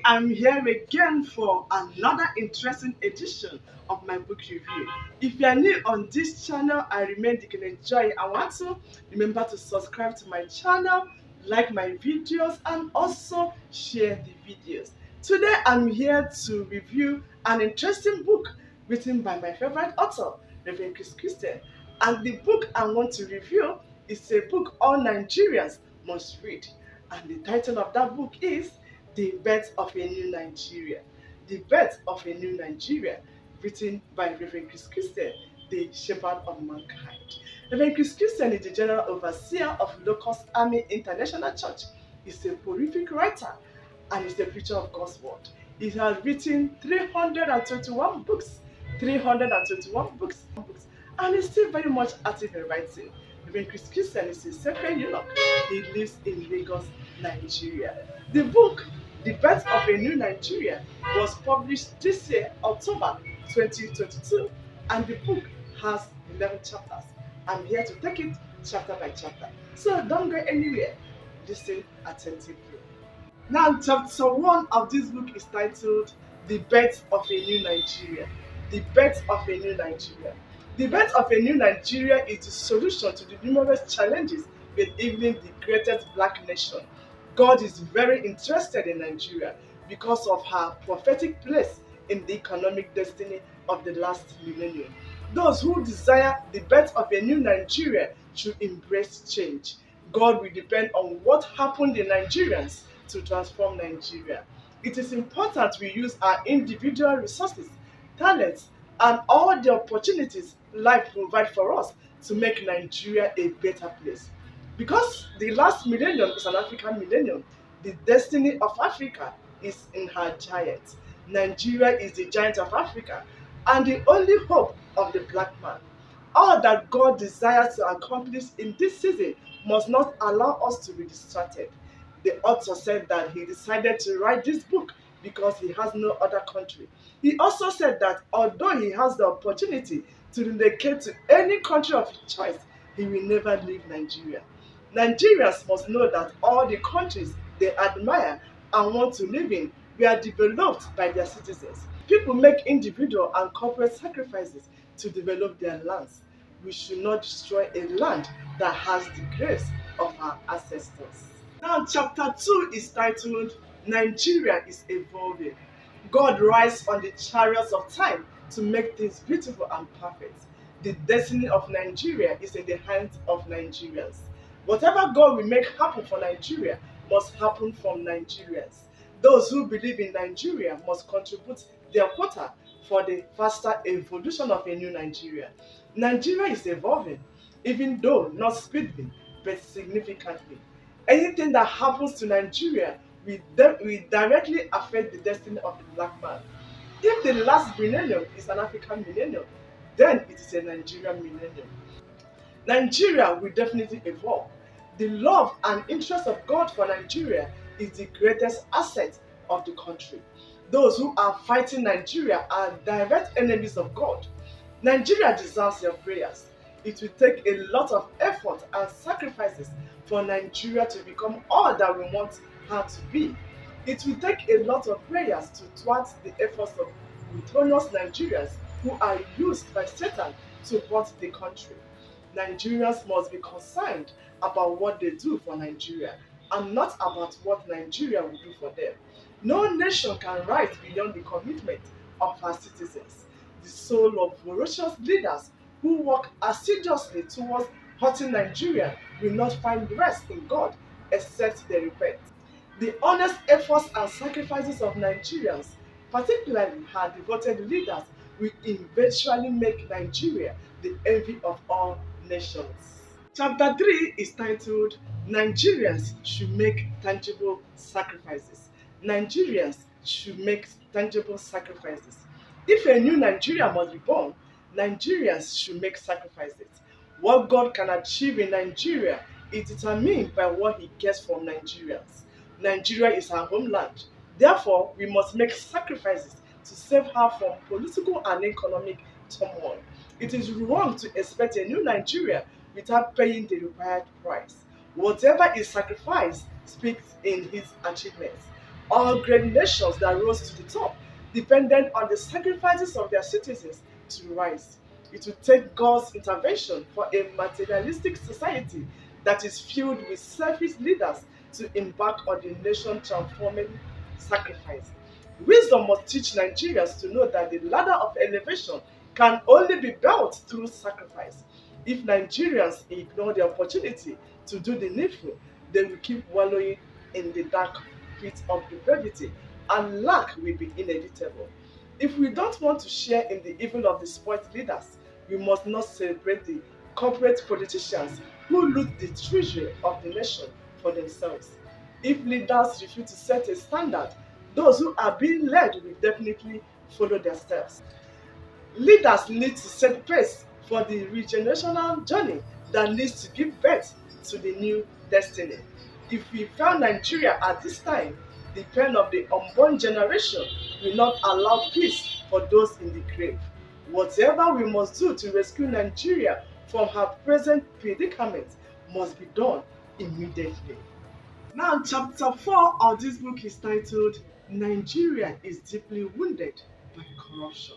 I'm here again for another interesting edition of my book review. If you are new on this channel, I remain the JoyAnwatu. Remember to subscribe to my channel, like my videos, and also share the videos. Today, I'm here to review an interesting book written by my favorite author, RevChrisChristian. And the book I want to review is a book all Nigerians must read. And the title of that book is The Birth of a New Nigeria. The Birth of a New Nigeria, written by RevChrisChristian, the Shepherd of Mankind. RevChrisChristian is the General Overseer of Locust Army International Church. He's a prolific writer and is the preacher of God's Word. He has written 321 books, 321 books, and is still very much active in writing. RevChrisChristian is a sacred eunuch. He lives in Lagos, Nigeria. The book, The Birth of a New Nigeria, was published this year, October 2022, and the book has 11 chapters. I'm here to take it chapter by chapter. So don't go anywhere. Listen attentively. Now, chapter 1 of this book is titled The Birth of a New Nigeria. The Birth of a New Nigeria. The birth of a new Nigeria is the solution to the numerous challenges with even the greatest black nation. God is very interested in Nigeria because of her prophetic place in the economic destiny of the last millennium. Those who desire the birth of a new Nigeria should embrace change. God will depend on what happened in Nigerians to transform Nigeria. It is important we use our individual resources, talents, and all the opportunities life provides for us to make Nigeria a better place. Because the last millennium is an African millennium, the destiny of Africa is in her giant. Nigeria is the giant of Africa and the only hope of the black man. All that God desires to accomplish in this season must not allow us to be distracted. The author said that he decided to write this book because he has no other country. He also said that although he has the opportunity to relocate to any country of his choice, he will never leave Nigeria. Nigerians must know that all the countries they admire and want to live in were developed by their citizens. People make individual and corporate sacrifices to develop their lands. We should not destroy a land that has the grace of our ancestors. Now, chapter 2 is titled Nigeria is Evolving. God rides on the chariots of time to make things beautiful and perfect. The destiny of Nigeria is in the hands of Nigerians. Whatever God will make happen for Nigeria must happen from Nigerians. Those who believe in Nigeria must contribute their quota for the faster evolution of a new Nigeria. Nigeria is evolving, even though not speedily, but significantly. Anything that happens to Nigeria will directly affect the destiny of the black man. If the last millennium is an African millennium, then it is a Nigerian millennium. Nigeria will definitely evolve. The love and interest of God for Nigeria is the greatest asset of the country. Those who are fighting Nigeria are direct enemies of God. Nigeria deserves your prayers. It will take a lot of effort and sacrifices for Nigeria to become all that we want her to be. It will take a lot of prayers to thwart the efforts of rebellious Nigerians who are used by Satan to hurt the country. Nigerians must be concerned about what they do for Nigeria and not about what Nigeria will do for them. No nation can rise beyond the commitment of her citizens. The soul of ferocious leaders who work assiduously towards hurting Nigeria will not find rest in God except they repent. The honest efforts and sacrifices of Nigerians, particularly her devoted leaders, will eventually make Nigeria the envy of all nations. Chapter 3 is titled Nigerians Should Make Tangible Sacrifices. Nigerians should make tangible sacrifices. If a new Nigeria must be born, Nigerians should make sacrifices. What God can achieve in Nigeria is determined by what He gets from Nigerians. Nigeria is our homeland. Therefore, we must make sacrifices to save her from political and economic turmoil. It is wrong to expect a new Nigeria without paying the required price. Whatever is sacrificed speaks in his achievements. All great nations that rose to the top depended on the sacrifices of their citizens to rise. It will take God's intervention for a materialistic society that is filled with selfish leaders to embark on the nation transforming sacrifice. Wisdom must teach Nigerians to know that the ladder of elevation can only be built through sacrifice. If Nigerians ignore the opportunity to do the needful, they will keep wallowing in the dark pit of depravity, and lack will be inevitable. If we don't want to share in the evil of the spoiled leaders, we must not celebrate the corporate politicians who loot the treasury of the nation for themselves. If leaders refuse to set a standard, those who are being led will definitely follow their steps. Leaders need to set pace for the regenerational journey that needs to give birth to the new destiny. If we found Nigeria at this time, the pain of the unborn generation will not allow peace for those in the grave. Whatever we must do to rescue Nigeria from her present predicament must be done immediately. Now, chapter 4 of this book is titled Nigeria is Deeply Wounded by Corruption.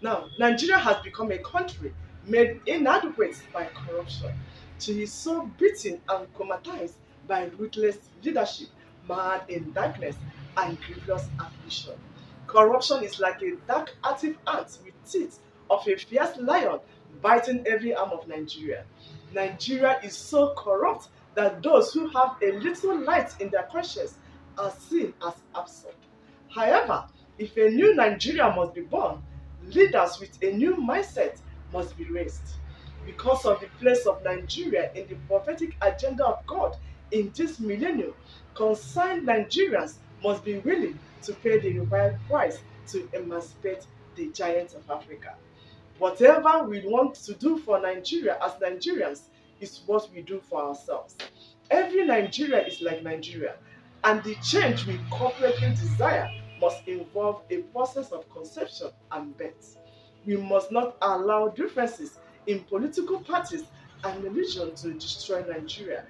Now, Nigeria has become a country made inadequate by corruption. She is so beaten and traumatized by ruthless leadership, marred in darkness and grievous affliction. Corruption is like a dark active ant with teeth of a fierce lion biting every arm of Nigeria. Nigeria is so corrupt that those who have a little light in their conscience are seen as absurd. However, if a new Nigeria must be born, leaders with a new mindset must be raised. Because of the place of Nigeria in the prophetic agenda of God in this millennium, concerned Nigerians must be willing to pay the required price to emancipate the giants of Africa. Whatever we want to do for Nigeria as Nigerians is what we do for ourselves. Every Nigeria is like Nigeria, and the change we corporately desire must involve a process of conception and birth. We must not allow differences in political parties and religion to destroy Nigeria,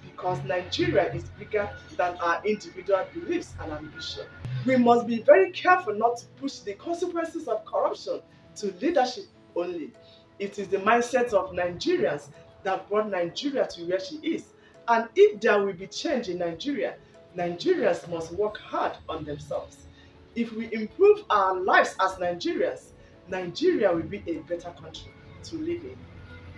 because Nigeria is bigger than our individual beliefs and ambition. We must be very careful not to push the consequences of corruption to leadership only. It is the mindset of Nigerians that brought Nigeria to where she is. And if there will be change in Nigeria, Nigerians must work hard on themselves. If we improve our lives as Nigerians, Nigeria will be a better country to live in.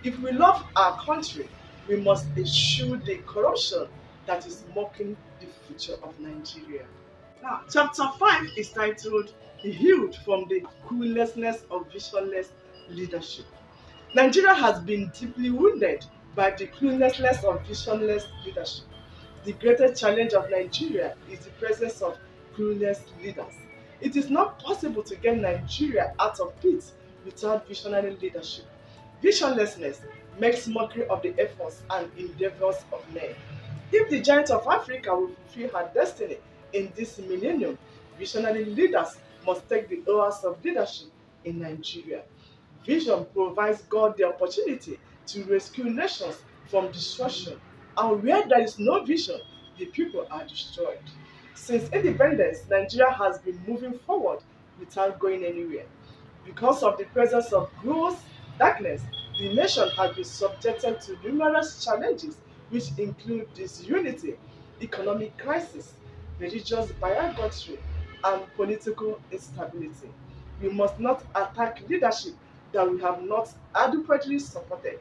If we love our country, we must eschew the corruption that is mocking the future of Nigeria. Now, chapter 5 is titled Healed from the Cluelessness of Visionless Leadership. Nigeria has been deeply wounded by the cluelessness of visionless leadership. The greatest challenge of Nigeria is the presence of clueless leaders. It is not possible to get Nigeria out of pit without visionary leadership. Visionlessness makes mockery of the efforts and endeavors of men. If the giant of Africa will fulfill her destiny in this millennium, visionary leaders must take the hours of leadership in Nigeria. Vision provides God the opportunity to rescue nations from destruction, and where there is no vision, the people are destroyed. Since independence, Nigeria has been moving forward without going anywhere. Because of the presence of gross darkness, the nation has been subjected to numerous challenges, which include disunity, economic crisis, religious bigotry, and political instability. We must not attack leadership that we have not adequately supported.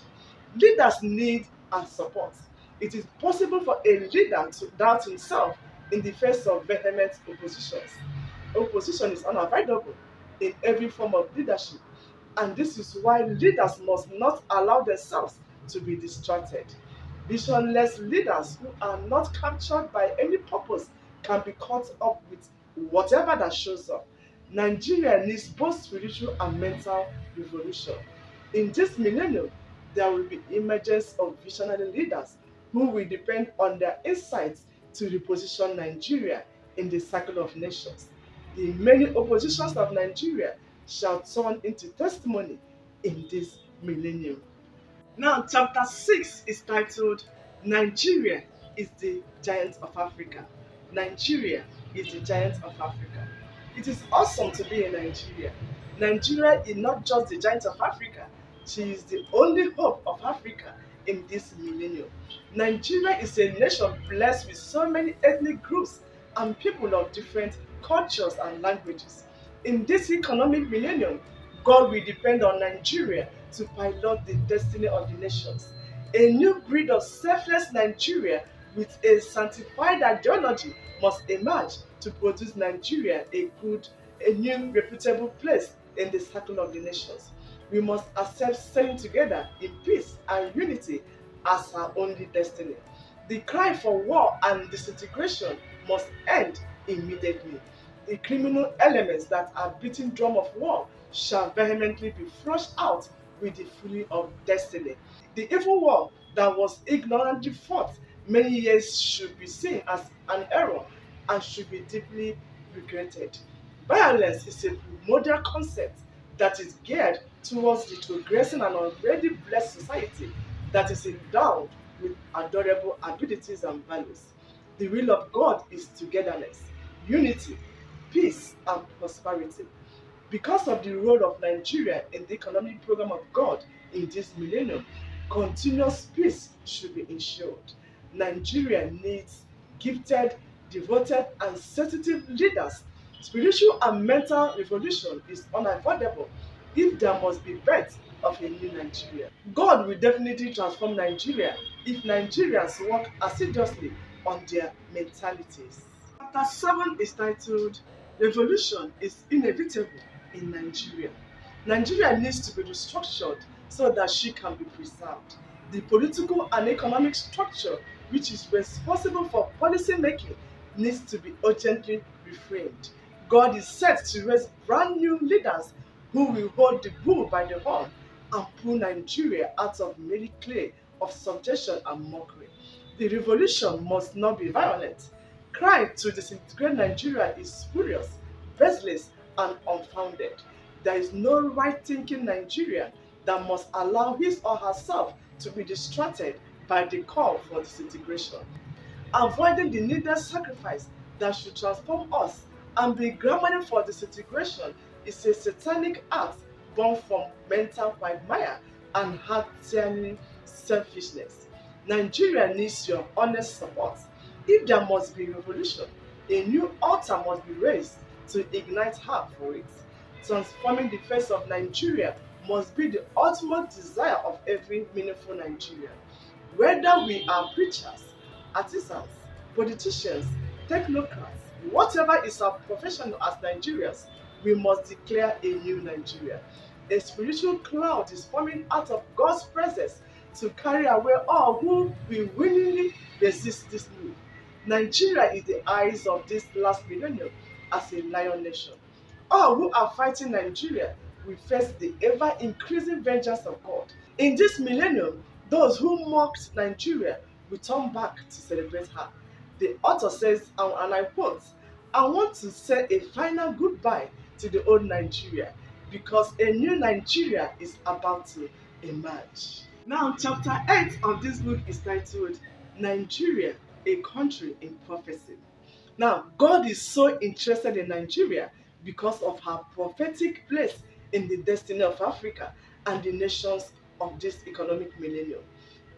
Leaders need our support. It is possible for a leader to doubt himself in the face of vehement oppositions. Opposition is unavoidable in every form of leadership, and this is why leaders must not allow themselves to be distracted. Visionless leaders who are not captured by any purpose can be caught up with whatever that shows up. Nigeria needs both spiritual and mental revolution. In this millennium, there will be emergence of visionary leaders who will depend on their insights to reposition Nigeria in the circle of nations. The many oppositions of Nigeria shall turn into testimony in this millennium. Now, chapter 6 is titled Nigeria is the Giant of Africa. Nigeria is the giant of Africa. It is awesome to be in Nigeria. Nigeria is not just the giant of Africa, she is the only hope of Africa in this millennium. Nigeria is a nation blessed with so many ethnic groups and people of different cultures and languages. In this economic millennium, God will depend on Nigeria to pilot the destiny of the nations. A new breed of selfless Nigeria with a sanctified ideology must emerge to produce Nigeria a new reputable place in the circle of the nations. We must accept staying together in peace and unity as our only destiny. The cry for war and disintegration must end immediately. The criminal elements that are beating drum of war shall vehemently be flushed out with the fury of destiny. The evil war that was ignorantly fought many years should be seen as an error and should be deeply regretted. Violence is a primordial concept that is geared towards the progressing and already blessed society that is endowed with adorable abilities and values. The will of God is togetherness, unity, peace, and prosperity. Because of the role of Nigeria in the economic program of God in this millennium, continuous peace should be ensured. Nigeria needs gifted, devoted, and sensitive leaders. Spiritual and mental revolution is unavoidable if there must be birth of a new Nigeria. God will definitely transform Nigeria if Nigerians work assiduously on their mentalities. Chapter 7 is titled Revolution is Inevitable in Nigeria. Nigeria needs to be restructured so that she can be preserved. The political and economic structure which is responsible for policy making needs to be urgently reframed. God is set to raise brand new leaders who will hold the bull by the horn and pull Nigeria out of merry clay of subjection and mockery. The revolution must not be violent. Cry to disintegrate Nigeria is spurious, baseless, and unfounded. There is no right-thinking Nigerian that must allow his or herself to be distracted by the call for disintegration. Avoiding the needed sacrifice that should transform us and be clamoring for disintegration is a satanic act born from mental quagmire and heart-tearing selfishness. Nigeria needs your honest support. If there must be revolution, a new altar must be raised to ignite her for it. Transforming the face of Nigeria must be the ultimate desire of every meaningful Nigerian. Whether we are preachers, artisans, politicians, technocrats, whatever is our profession as Nigerians, we must declare a new Nigeria. A spiritual cloud is forming out of God's presence to carry away all who will willingly resist this move. Nigeria is the eyes of this last millennium as a lion nation. All who are fighting Nigeria will face the ever increasing vengeance of God. In this millennium, those who mocked Nigeria will turn back to celebrate her. The author says, and I quote, I want to say a final goodbye to the old Nigeria because a new Nigeria is about to emerge. Now, chapter 8 of this book is titled Nigeria, a Country in Prophecy. Now, God is so interested in Nigeria because of her prophetic place in the destiny of Africa and the nations of this economic millennium.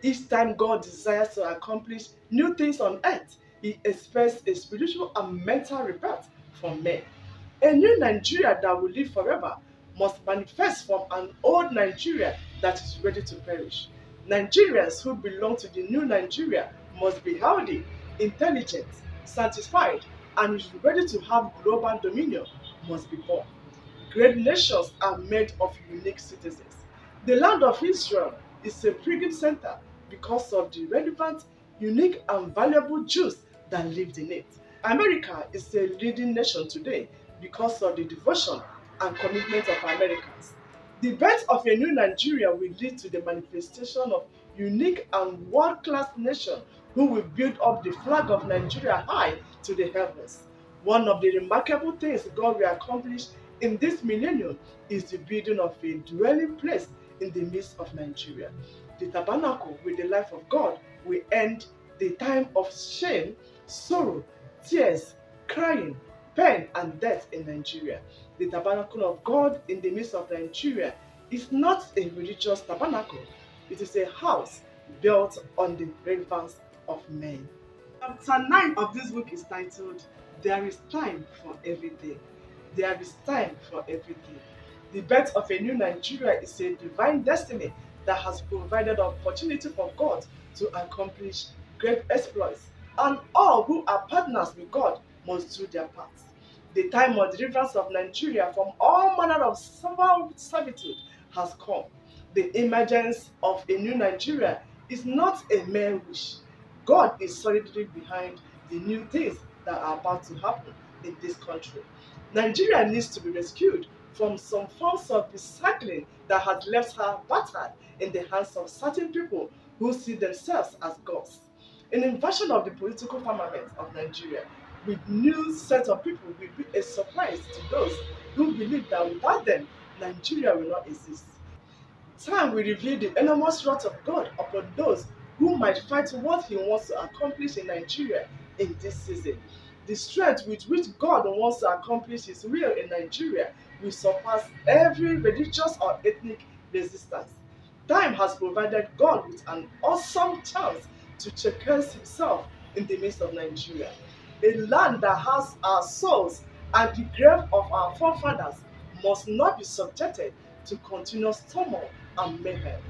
Each time God desires to accomplish new things on earth, He expects a spiritual and mental rebirth from men. A new Nigeria that will live forever must manifest from an old Nigeria that is ready to perish. Nigerians who belong to the new Nigeria must be healthy, intelligent, satisfied, and is ready to have global dominion must be born. Great nations are made of unique citizens. The land of Israel is a pilgrim center because of the relevant, unique, and valuable Jews that lived in it. America is a leading nation today because of the devotion and commitment of Americans. The birth of a new Nigeria will lead to the manifestation of unique and world-class nation who will build up the flag of Nigeria high to the heavens. One of the remarkable things God will accomplish in this millennium is the building of a dwelling place in the midst of Nigeria. The tabernacle with the life of God will end the time of shame, sorrow, tears, crying, pain, and death in Nigeria. The tabernacle of God in the midst of Nigeria is not a religious tabernacle, it is a house built on the rivers of men. Chapter 9 of this book is titled, There is Time for Everything. There is time for everything. The birth of a new Nigeria is a divine destiny that has provided opportunity for God to accomplish great exploits, and all who are partners with God must do their part. The time of deliverance of Nigeria from all manner of servitude has come. The emergence of a new Nigeria is not a mere wish. God is solidly behind the new things that are about to happen in this country. Nigeria needs to be rescued from some forms of recycling that has left her battered in the hands of certain people who see themselves as gods. An invasion of the political firmament of Nigeria with new set of people will be a surprise to those who believe that without them, Nigeria will not exist. Time will reveal the enormous wrath of God upon those who might fight what He wants to accomplish in Nigeria in this season. The strength with which God wants to accomplish His will in Nigeria will surpass every religious or ethnic resistance. Time has provided God with an awesome chance to showcase Himself in the midst of Nigeria, a land that has our souls, and the grave of our forefathers must not be subjected to continuous turmoil and mayhem.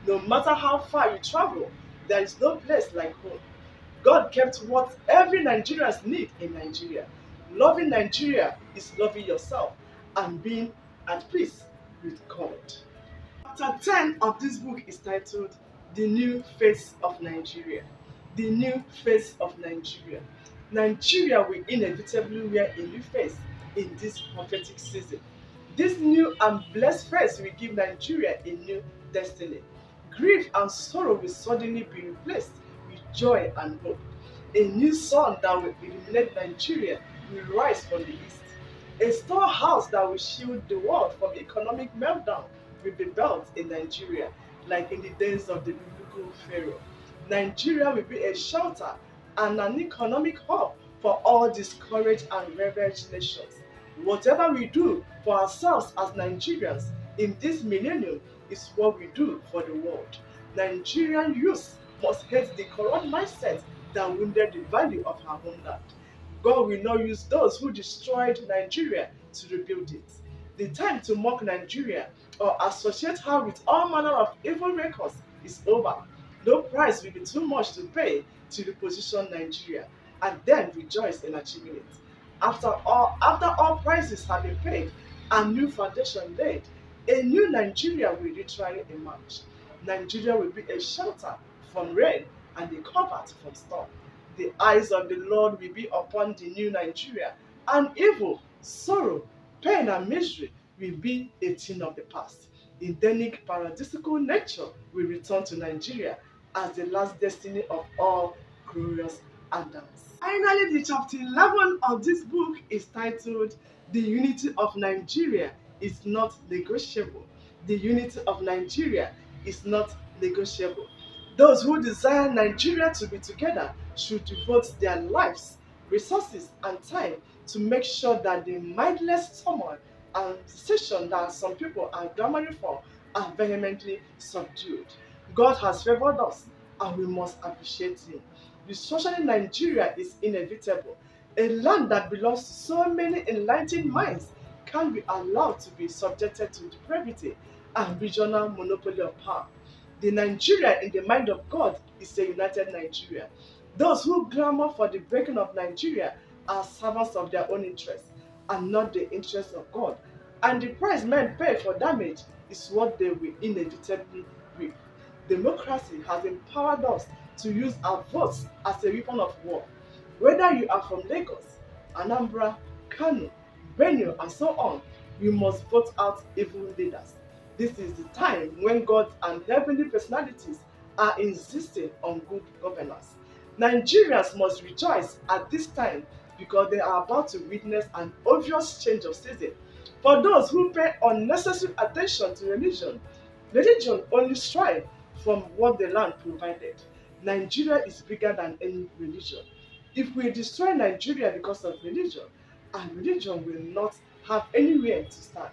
No matter how far you travel, there is no place like home. God kept what every Nigerian needs in Nigeria. Loving Nigeria is loving yourself and being at peace with God. Chapter 10 of this book is titled, The New Face of Nigeria. The New Face of Nigeria. Nigeria will inevitably wear a new face in this prophetic season. This new and blessed face will give Nigeria a new destiny. Grief and sorrow will suddenly be replaced with joy and hope. A new sun that will illuminate Nigeria will rise from the east. A storehouse that will shield the world from economic meltdown will be built in Nigeria, like in the days of the biblical Pharaoh. Nigeria will be a shelter and an economic hub for all discouraged and ravaged nations. Whatever we do for ourselves as Nigerians in this millennium is what we do for the world. Nigerian youth must hate the corrupt mindset that wounded the value of our homeland. God will not use those who destroyed Nigeria to rebuild it. The time to mock Nigeria or associate her with all manner of evil records is over. No price will be too much to pay to reposition Nigeria, and then rejoice in achieving it. After all prices have been paid and new foundation laid, a new Nigeria will literally emerge. Nigeria will be a shelter from rain and a covert from storm. The eyes of the Lord will be upon the new Nigeria, and evil, sorrow, pain, and misery will be a thing of the past. Endemic paradisical nature will return to Nigeria as the last destiny of all glorious Adams. Finally, the chapter 11 of this book is titled, The Unity of Nigeria is Not Negotiable. The unity of Nigeria is not negotiable. Those who desire Nigeria to be together should devote their lives, resources, and time to make sure that the mindless turmoil and secession that some people are clamoring for are vehemently subdued. God has favored us, and we must appreciate Him. Restructuring Nigeria is inevitable. A land that belongs to so many enlightened minds can't be allowed to be subjected to depravity and regional monopoly of power. The Nigeria in the mind of God is a united Nigeria. Those who clamor for the breaking of Nigeria are servants of their own interests and not the interests of God. And the price men pay for damage is what they will inevitably reap. Democracy has empowered us to use our votes as a weapon of war. Whether you are from Lagos, Anambra, Kano, Benue, and so on, you must vote out evil leaders. This is the time when God and heavenly personalities are insisting on good governance. Nigerians must rejoice at this time because they are about to witness an obvious change of season. For those who pay unnecessary attention to religion, religion only strives from what the land provided. Nigeria is bigger than any religion. If we destroy Nigeria because of religion, our religion will not have anywhere to stand.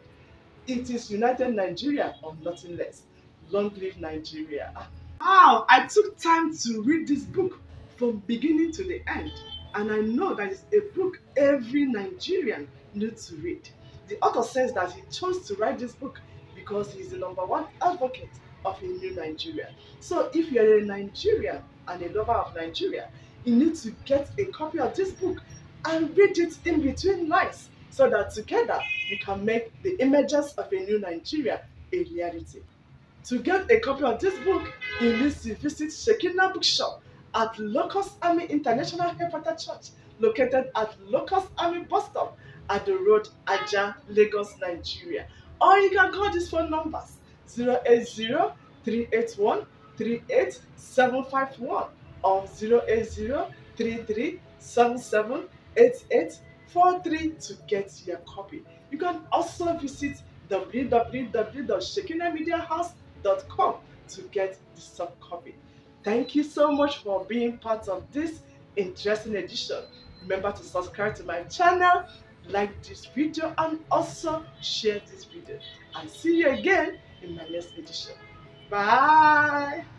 It is United Nigeria or nothing less. Long live Nigeria. Wow, I took time to read this book from beginning to the end, and I know that it's a book every Nigerian needs to read. The author says that he chose to write this book because he's the number one advocate of a new Nigeria. So if you're a Nigerian and a lover of Nigeria, you need to get a copy of this book and read it in between lines so that together we can make the images of a new Nigeria a reality. To get a copy of this book, you need to visit Shekinah Bookshop at Locust Army International Headquarter Church, located at Locust Army Bus Stop at the road Aja, Lagos, Nigeria. Or you can call these phone numbers 080-381-38751 or 080-3377-8843 to get your copy. You can also visit www.shekinahmediahouse.com to get the soft copy. Thank you so much for being part of this interesting edition. Remember to subscribe to my channel, like this video, and also share this video. I'll see you again in my next edition. Bye.